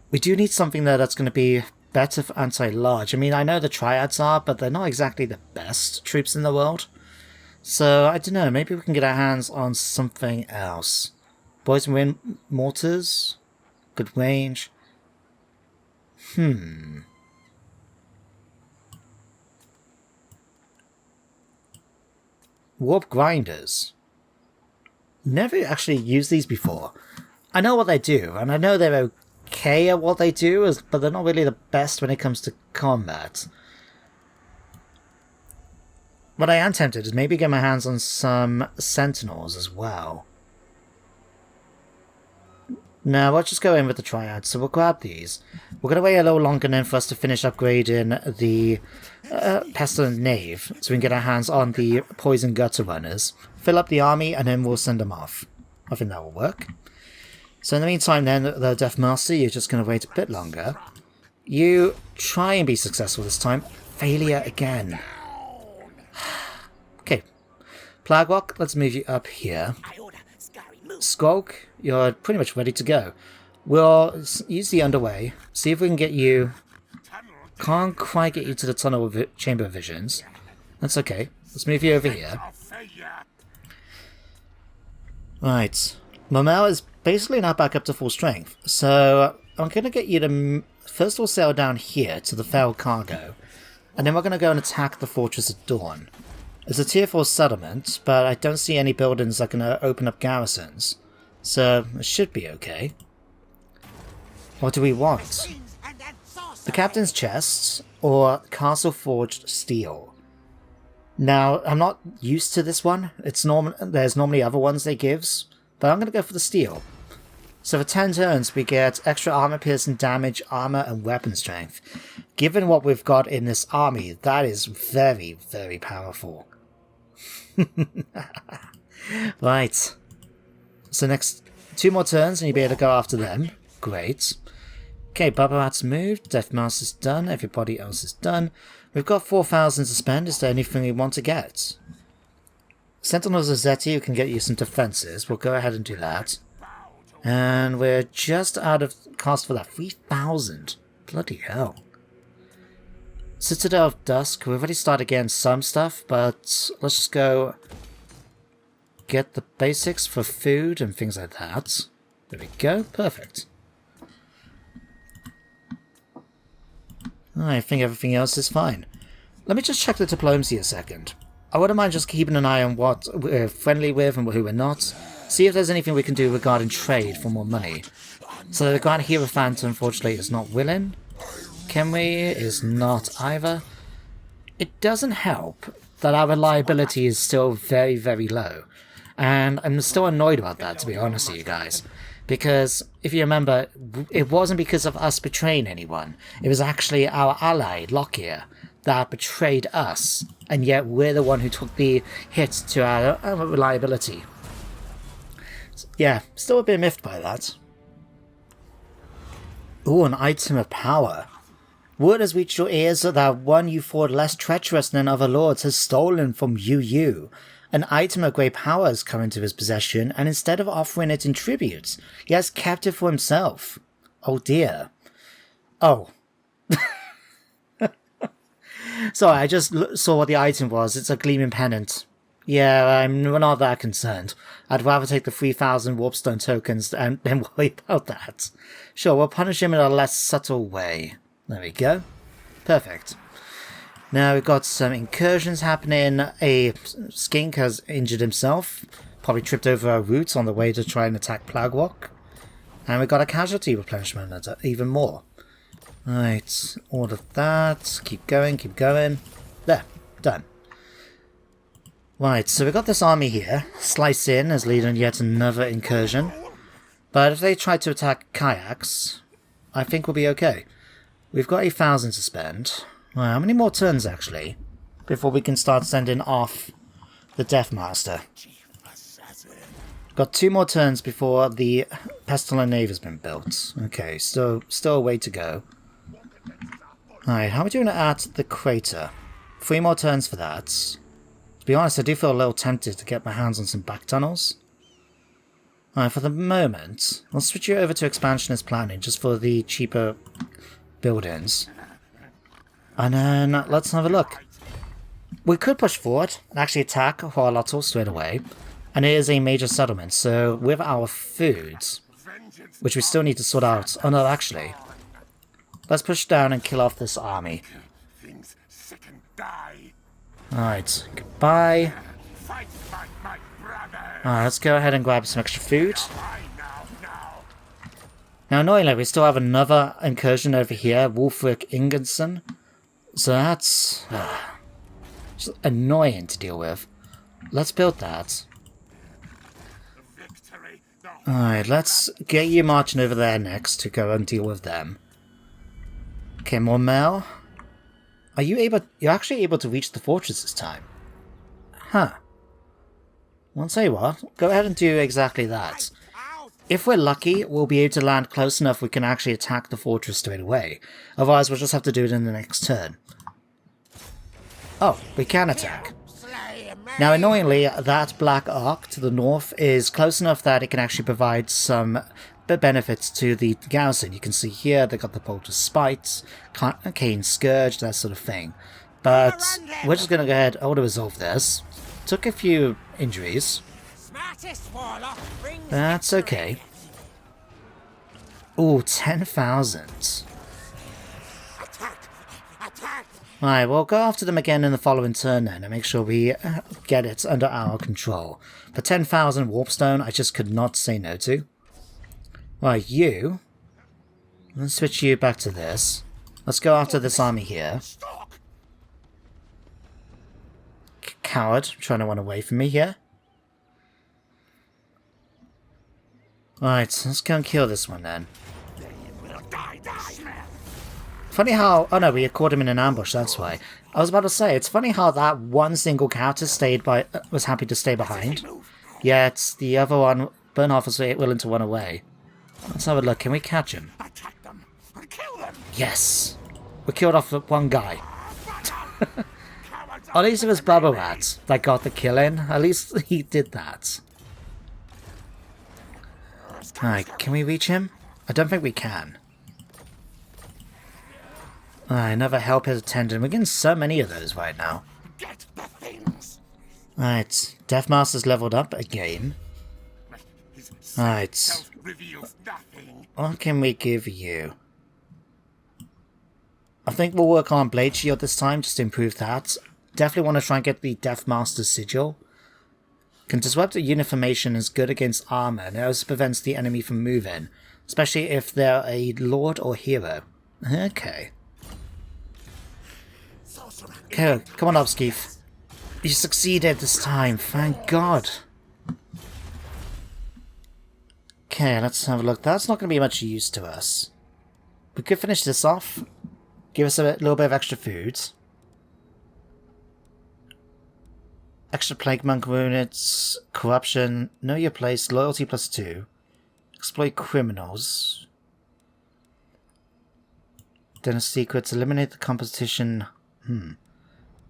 [SPEAKER 1] We do need something there that's going to be better for anti-large. I mean, I know the Triads are, but they're not exactly the best troops in the world. So, I don't know, maybe we can get our hands on something else. Poison wind mortars? Good range. Warp grinders. Never actually used these before. I know what they do, and I know they're okay at what they do, but they're not really the best when it comes to combat. What I am tempted is maybe get my hands on some sentinels as well. No, we'll just go in with the Triads, so we'll grab these. We're going to wait a little longer then for us to finish upgrading the Pestilent Knave, so we can get our hands on the Poison Gutter Runners. Fill up the army, and then we'll send them off. I think that will work. So in the meantime then, the Deathmaster, you're just going to wait a bit longer. You try and be successful this time. Failure again. Okay. Plague Rock, let's move you up here. Skrolk, you're pretty much ready to go. We'll use the underway, see if we can get you... Can't quite get you to the Tunnel of Chamber of Visions. That's okay. Let's move you over here. Right. Momel is basically now back up to full strength, so I'm going to get you to first of all sail down here to the Fell Cargo, and then we're going to go and attack the Fortress of Dawn. It's a tier 4 settlement, but I don't see any buildings that can open up garrisons, so it should be okay. What do we want? The Captain's Chests, or Castle Forged Steel. Now, I'm not used to this one. There's normally other ones they gives, but I'm going to go for the Steel. So for 10 turns, we get extra armor piercing damage, armor, and weapon strength. Given what we've got in this army, that is very, very powerful. Right. So next 2 more turns and you'll be able to go after them. Great. Okay, Babarat's moved, Deathmaster's done, everybody else is done. We've got 4,000 to spend. Is there anything we want to get? Sentinels of Zeti, who can get you some defenses. We'll go ahead and do that. And we're just out of cost for that. 3,000. Bloody hell. Citadel of Dusk, we've already started getting some stuff, but let's just go get the basics for food and things like that. There we go, perfect. I think everything else is fine. Let me just check the diplomacy a second. I wouldn't mind just keeping an eye on what we're friendly with and who we're not. See if there's anything we can do regarding trade for more money. So the Grand Hierophant, unfortunately, is not willing. Kenway is not either. It doesn't help that our reliability is still very, very low. And I'm still annoyed about that, to be honest with you guys. Because, if you remember, it wasn't because of us betraying anyone. It was actually our ally, Lustria, that betrayed us. And yet we're the one who took the hit to our reliability. Yeah, still a bit miffed by that. Ooh, an item of power. Word has reached your ears that one you thought less treacherous than other lords has stolen from you. An item of great power has come into his possession, and instead of offering it in tribute, he has kept it for himself. Oh dear. Oh. Sorry, I just saw what the item was. It's a gleaming pennant. Yeah, I'm not that concerned. I'd rather take the 3,000 warpstone tokens and then worry about that. Sure, we'll punish him in a less subtle way. There we go. Perfect. Now we've got some incursions happening. A skink has injured himself. Probably tripped over a root on the way to try and attack Plagwalk. And we've got a casualty replenishment, even more. Right, all of that. Keep going, keep going. There, done. Right, so we've got this army here. Slice in as leading yet another incursion. But if they try to attack kayaks, I think we'll be okay. We've got 1,000 to spend. Right, how many more turns, actually, before we can start sending off the Deathmaster? Got 2 more turns before the Pestilens Nave has been built. Okay, still a way to go. Alright, how are we doing at the crater? 3 more turns for that. To be honest, I do feel a little tempted to get my hands on some back tunnels. Alright, for the moment, I'll switch you over to expansionist planning just for the cheaper buildings. And then let's have a look. We could push forward and actually attack Hualotl straight away. And it is a major settlement, so with our foods, which we still need to sort out. Oh no, actually, let's push down and kill off this army. Alright, goodbye. Alright, let's go ahead and grab some extra food. Now, annoyingly, we still have another incursion over here, Wulfric Ingerson. So that's just annoying to deal with. Let's build that. Alright, let's get you marching over there next to go and deal with them. Okay, more mail. Are you able... You're actually able to reach the fortress this time. Huh. Well, I'll tell you what. Go ahead and do exactly that. If we're lucky, we'll be able to land close enough we can actually attack the fortress straight away. Otherwise, we'll just have to do it in the next turn. Oh, we can attack. Now, annoyingly, that black arc to the north is close enough that it can actually provide some benefits to the garrison. You can see here they've got the Bolt of Spite, Cane Scourge, that sort of thing. But we're just going to go ahead and resolve this. Took a few injuries. That's okay. Ooh, 10,000. Alright, we'll go after them again in the following turn then and make sure we get it under our control. For 10,000 warpstone, I just could not say no to. Right, you. Let's switch you back to this. Let's go after this army here. Coward, trying to run away from me here. Right, let's go and kill this one then. Funny how... Oh no, we caught him in an ambush, that's why. I was about to say, it's funny how that one single character was happy to stay behind. Yet the other one, Bernhoff, was willing to run away. Let's have a look, can we catch him? Yes! We killed off one guy. At least it was Babarat that got the kill in. At least he did that. Alright, can we reach him? I don't think we can. Alright, another help his attendant. We're getting so many of those right now. Alright, Deathmaster's leveled up again. Alright. What can we give you? I think we'll work on Blade Shield this time, just to improve that. Definitely want to try and get the Deathmaster's Sigil. Can disrupt a unit formation is good against armor, and it also prevents the enemy from moving. Especially if they're a lord or hero. Okay. Okay, come on up, Skeef. You succeeded this time, thank God. Okay, let's have a look. That's not going to be much use to us. We could finish this off. Give us a little bit of extra food. Extra Plague Monk units, Corruption, Know Your Place, Loyalty +2, Exploit Criminals, Dinner Secrets, Eliminate the Competition,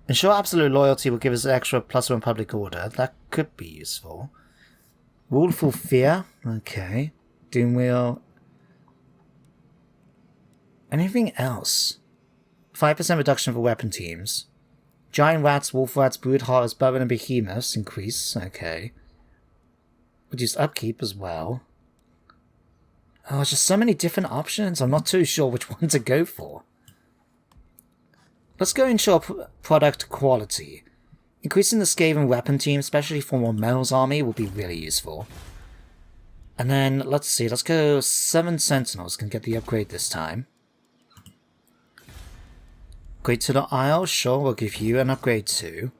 [SPEAKER 1] Ensure Absolute Loyalty will give us extra +1 Public Order, that could be useful. Ruleful Fear, okay. Doomwheel. Anything else? 5% reduction for weapon teams. Giant rats, wolf rats, brood horrors, bourbon and behemoths increase. Okay. Reduce upkeep as well. Oh, there's just so many different options. I'm not too sure which one to go for. Let's go ensure product quality. Increasing the Skaven weapon team, especially for more Metals army, will be really useful. And then, let's see, let's go 7 Sentinels can get the upgrade this time. Upgrade to the Isle, sure, we'll give you an upgrade too.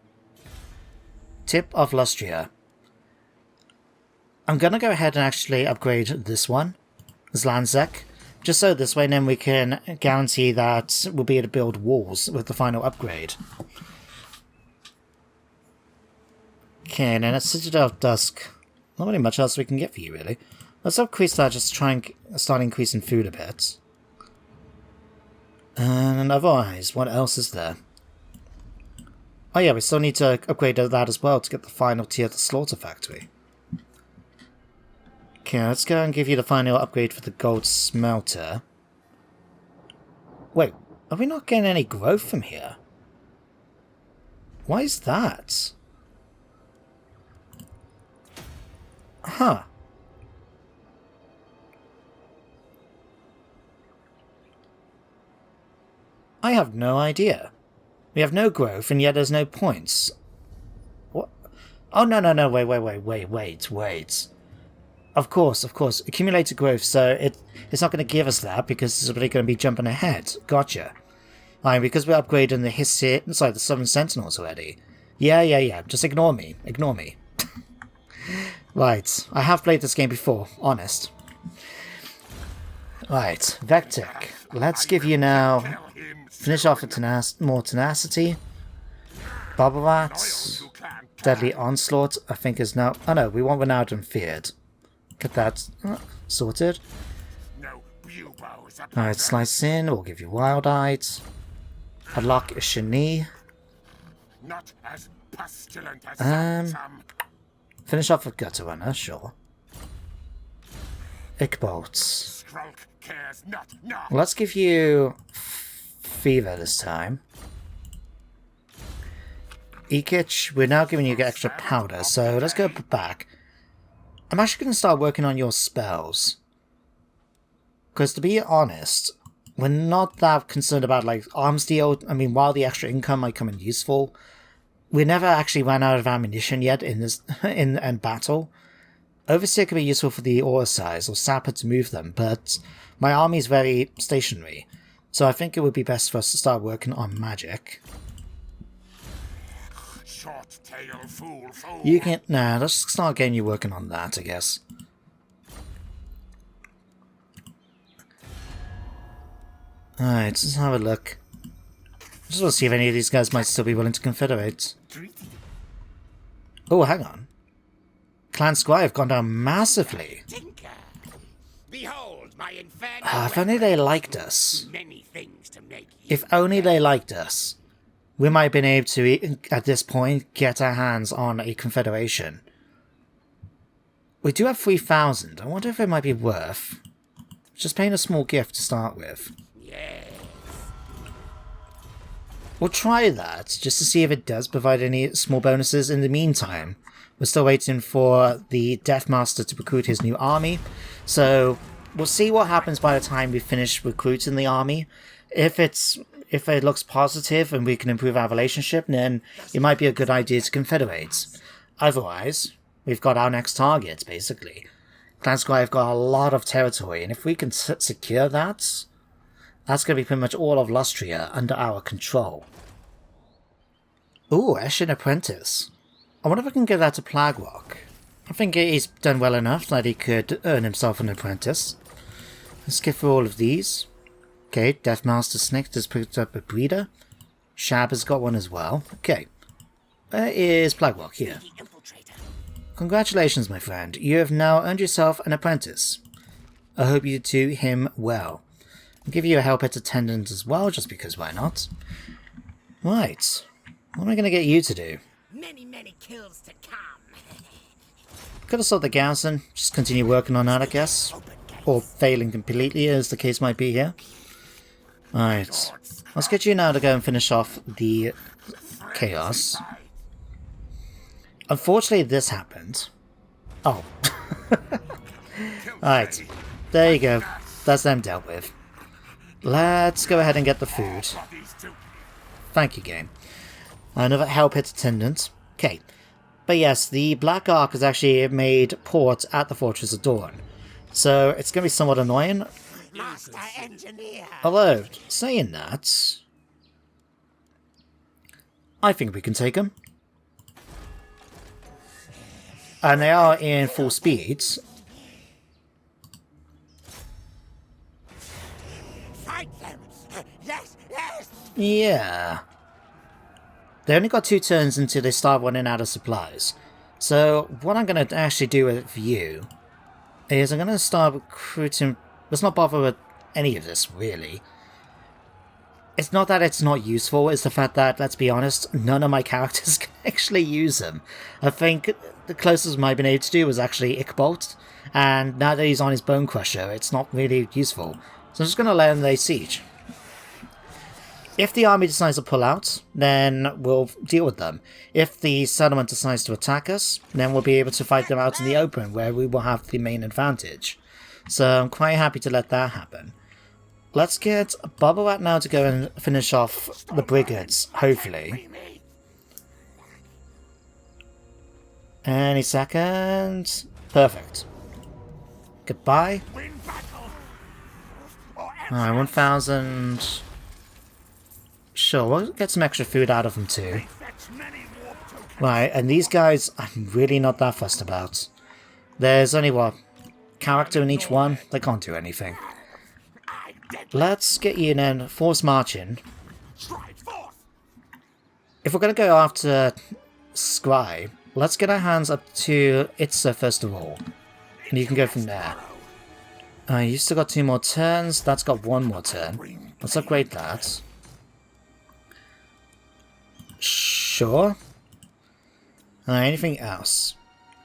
[SPEAKER 1] Tip of Lustria. I'm gonna go ahead and actually upgrade this one, this Landsec, just so this way then we can guarantee that we'll be able to build walls with the final upgrade. Okay, and then at Citadel of Dusk, not really much else we can get for you really. Let's increase that, just try and start increasing food a bit. And otherwise, what else is there? Oh yeah, we still need to upgrade that as well to get the final tier of the Slaughter Factory. Okay, let's go and give you the final upgrade for the Gold Smelter. Wait, are we not getting any growth from here? Why is that? Huh. I have no idea. We have no growth, and yet there's no points. What? Oh, no, wait. Of course. Accumulated growth, so it's not going to give us that, because it's really going to be jumping ahead. Gotcha. Because we're upgrading the 7 Sentinels already. Yeah, just ignore me. Right, I have played this game before, honest. Right, Vectic. Let's give you now... Finish off with more tenacity. Bubble Rats. Deadly Onslaught, I think is now... Oh no, we want Renowned and Feared. Get that sorted. Alright, Slice In, we'll give you Wild Eyed. Unlock a Shani. Finish off with Gutter Runner, sure. Ickbolts. Let's give you Fever this time. Ekich, we're now giving you extra powder, so let's go back. I'm actually going to start working on your spells. Because to be honest, we're not that concerned about like arms deal. I mean, while the extra income might come in useful, we never actually ran out of ammunition yet in this in battle. Overseer can be useful for the aura size or sapper to move them, but my army is very stationary, so I think it would be best for us to start working on magic.
[SPEAKER 3] Short tail, fool.
[SPEAKER 1] You can let's start getting you working on that, I guess. Alright, let's have a look. Just want to see if any of these guys might still be willing to confederate. Oh, hang on. Clan Squire have gone down massively.
[SPEAKER 3] Behold my infernal
[SPEAKER 1] If only they liked us.
[SPEAKER 3] many things to make
[SPEAKER 1] If only they liked us. We might have been able to, at this point, get our hands on a confederation. We do have 3,000. I wonder if it might be worth just paying a small gift to start with. We'll try that, just to see if it does provide any small bonuses. In the meantime, we're still waiting for the Deathmaster to recruit his new army, so we'll see what happens by the time we finish recruiting the army. If it looks positive and we can improve our relationship, then it might be a good idea to confederate. Otherwise, we've got our next target, basically. Clan Squire have got a lot of territory, and if we can secure that, that's going to be pretty much all of Lustria under our control. Ooh, Eshin Apprentice. I wonder if I can give that to Plaguerock. I think he's done well enough that he could earn himself an apprentice. Let's get through all of these. Okay, Deathmaster Snicked has picked up a breeder. Shab has got one as well. Okay. Where is Plaguerock here? Congratulations, my friend. You have now earned yourself an apprentice. I hope you do him well. I'll give you a Hellpit Attendant as well, just because why not? Right. What am I going to get you to do?
[SPEAKER 2] Many kills to come.
[SPEAKER 1] Could have sold the garrison. Just continue working on that, I guess. Or failing completely, as the case might be here. Alright. Let's get you now to go and finish off the chaos. Unfortunately, this happened. Oh. Alright. There you go. That's them dealt with. Let's go ahead and get the food. Thank you, game. Another Hell Pit attendant. Okay. But yes, the Black Ark has actually made port at the Fortress of Dawn. So it's going to be somewhat annoying.
[SPEAKER 2] Master engineer.
[SPEAKER 1] Although, saying that, I think we can take them. And they are in full speeds.
[SPEAKER 2] Fight them. Yes, yes.
[SPEAKER 1] Yeah. They only got 2 turns until they start running out of supplies. So what I'm going to actually do with you is I'm going to start recruiting... Let's not bother with any of this, really. It's not that it's not useful, it's the fact that, let's be honest, none of my characters can actually use them. I think the closest I've been able to do was actually Ickbolt, and now that he's on his Bone Crusher, it's not really useful. So I'm just going to let him lay siege. If the army decides to pull out, then we'll deal with them. If the settlement decides to attack us, then we'll be able to fight them out in the open, where we will have the main advantage. So I'm quite happy to let that happen. Let's get Bobblerat now to go and finish off the brigades, hopefully. Any second. Perfect. Goodbye. Alright, 1,000... Sure, we'll get some extra food out of them too. Right, and these guys I'm really not that fussed about. There's only, what, character in each one? They can't do anything. Let's get you in and force marching. If we're going to go after Scry, let's get our hands up to Itza first of all. And you can go from there. You still got 2 more turns. That's got 1 more turn. Let's upgrade that. Sure. Anything else?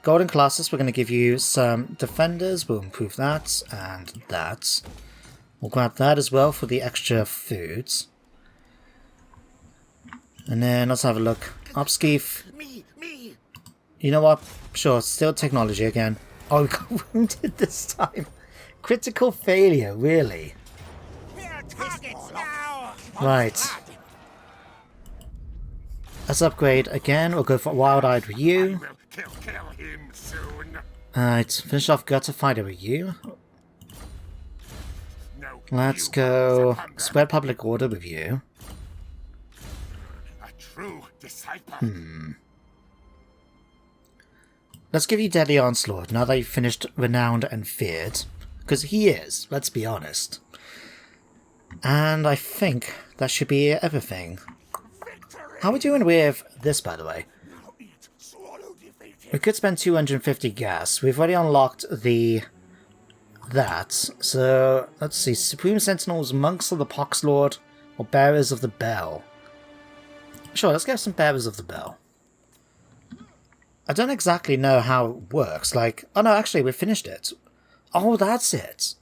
[SPEAKER 1] Golden classes, we're going to give you some defenders. We'll improve that and that. We'll grab that as well for the extra foods. And then let's have a look. Upskeef.
[SPEAKER 2] Me.
[SPEAKER 1] You know what? Sure, still technology again. Oh, we got wounded this time. Critical failure, really?
[SPEAKER 2] Targets now.
[SPEAKER 1] Right. Let's upgrade again. We'll go for Wild-Eyed with you.
[SPEAKER 3] Kill him soon.
[SPEAKER 1] Alright, finish off Gutter Fighter with you.
[SPEAKER 3] No,
[SPEAKER 1] Let's
[SPEAKER 3] you
[SPEAKER 1] go
[SPEAKER 3] hunger.
[SPEAKER 1] Spread Public Order with you.
[SPEAKER 3] A true disciple.
[SPEAKER 1] Let's give you Deadly Onslaught now that you've finished Renowned and Feared. Because he is, let's be honest. And I think that should be everything. How are we doing with this, by the way? We could spend 250 gas. We've already unlocked that. So, let's see. Supreme Sentinels, Monks of the Poxlord, or Bearers of the Bell. Sure, let's get some Bearers of the Bell. I don't exactly know how it works. Like, oh no, actually, we finished it. Oh, that's it.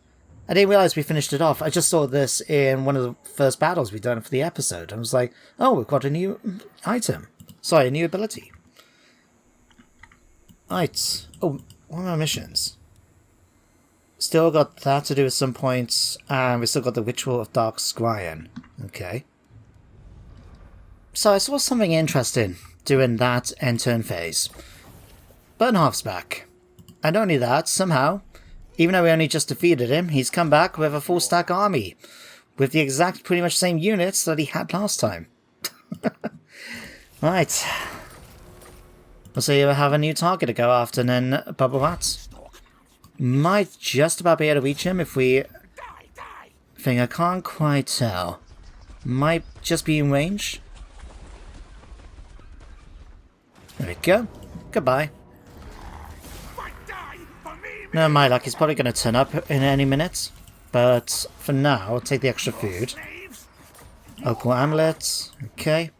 [SPEAKER 1] I didn't realize we finished it off. I just saw this in one of the first battles we've done for the episode. I was like, oh, we've got a new item. Sorry, a new ability. Right. Oh, what are our missions? Still got that to do at some points, and we still got the Ritual of Dark Scryan. Okay. So I saw something interesting doing that end turn phase. Bernhoff's back. And not only that, somehow, even though we only just defeated him, he's come back with a full stack army. With the exact pretty much same units that he had last time. Right. So you have a new target to go after, and then Bubble Rats. Might just about be able to reach him if we... I can't quite tell. Might just be in range. There we go. Goodbye. No, my luck, he's probably going to turn up in any minute. But for now, I'll take the extra food. Opal Amulet. Okay.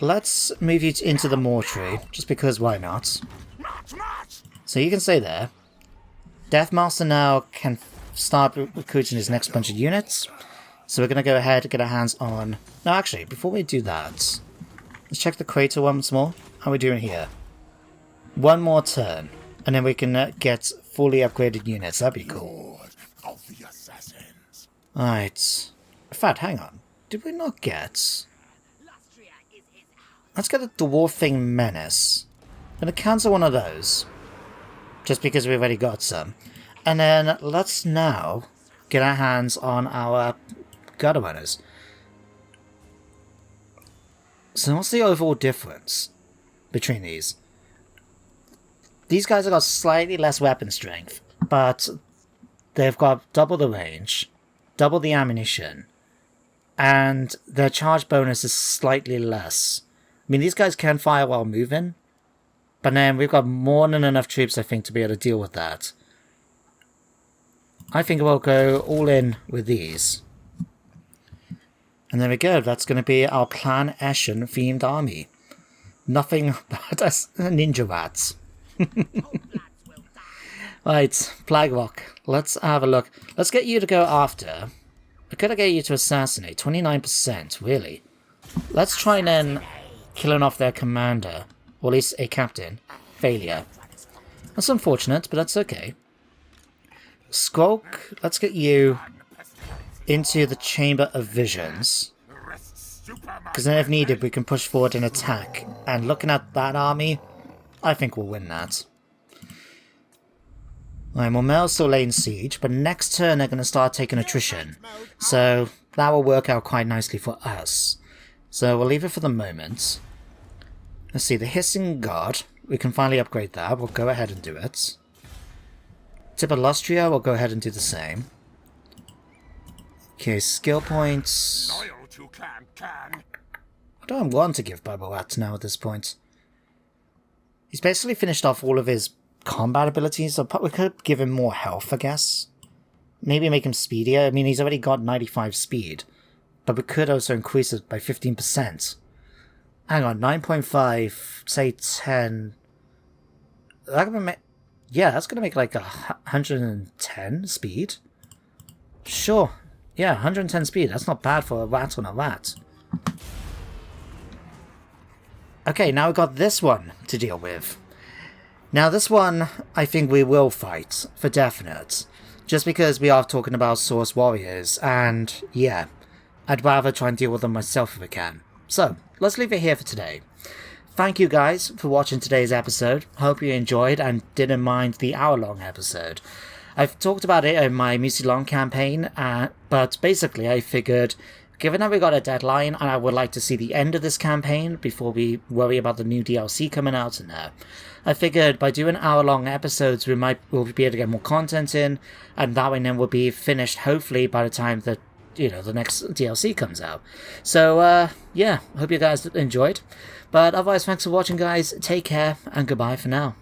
[SPEAKER 1] Let's move you into the mortuary, just because why not? So you can stay there. Deathmaster now can start recruiting his next bunch of units. So we're going to go ahead and get our hands on... No, actually, before we do that, Let's check the crater once more. How are we doing here? One more turn, and then we can get fully upgraded units. That'd be cool.
[SPEAKER 3] Lord of the Assassins.
[SPEAKER 1] Alright. In fact, hang on. Did we not get... Let's get a Dwarfing Menace. I'm gonna cancel one of those. Just because we've already got some. And then let's now get our hands on our Gutter Runners. So what's the overall difference between these? These guys have got slightly less weapon strength, but they've got double the range, double the ammunition, and their charge bonus is slightly less. I mean, these guys can fire while moving, but then we've got more than enough troops, I think, to be able to deal with that. I think we'll go all in with these. And there we go, that's going to be our Clan Eshen themed army. Nothing but us ninja rats. Right, Plague Rock. Let's have a look. Let's get you to go after. I could get you to assassinate. 29%, really. Let's try and then killing off their commander. Or at least a captain. Failure. That's unfortunate, but that's okay. Skrolk, let's get you into the Chamber of Visions. Because then if needed, we can push forward and attack. And looking at that army, I think we'll win that. Alright, well, Mel's still laying siege, but next turn they're going to start taking attrition. So that will work out quite nicely for us. So we'll leave it for the moment. Let's see, the Hissing Guard. We can finally upgrade that. We'll go ahead and do it. Tip of Lustria, we'll go ahead and do the same. Okay, skill points.
[SPEAKER 3] Loyal to Clan Can.
[SPEAKER 1] I don't want to give Baboat now at this point. He's basically finished off all of his combat abilities, so we could give him more health, I guess. Maybe make him speedier. I mean, he's already got 95 speed, but we could also increase it by 15%. Hang on, 9.5, say 10. That could make, yeah, that's gonna make like 110 speed. Sure, yeah, 110 speed. That's not bad for a rat on a rat. Okay, now we've got this one to deal with. Now this one, I think we will fight, for definite. Just because we are talking about Source Warriors, and yeah, I'd rather try and deal with them myself if I can. So, let's leave it here for today. Thank you guys for watching today's episode. Hope you enjoyed and didn't mind the hour-long episode. I've talked about it in my Musi Long campaign, but basically I figured, given that we got a deadline and I would like to see the end of this campaign before we worry about the new DLC coming out and there, I figured by doing hour-long episodes we'll be able to get more content in, and that way then we'll be finished hopefully by the time that, you know, the next DLC comes out. So yeah, hope you guys enjoyed. But otherwise, thanks for watching guys, take care and goodbye for now.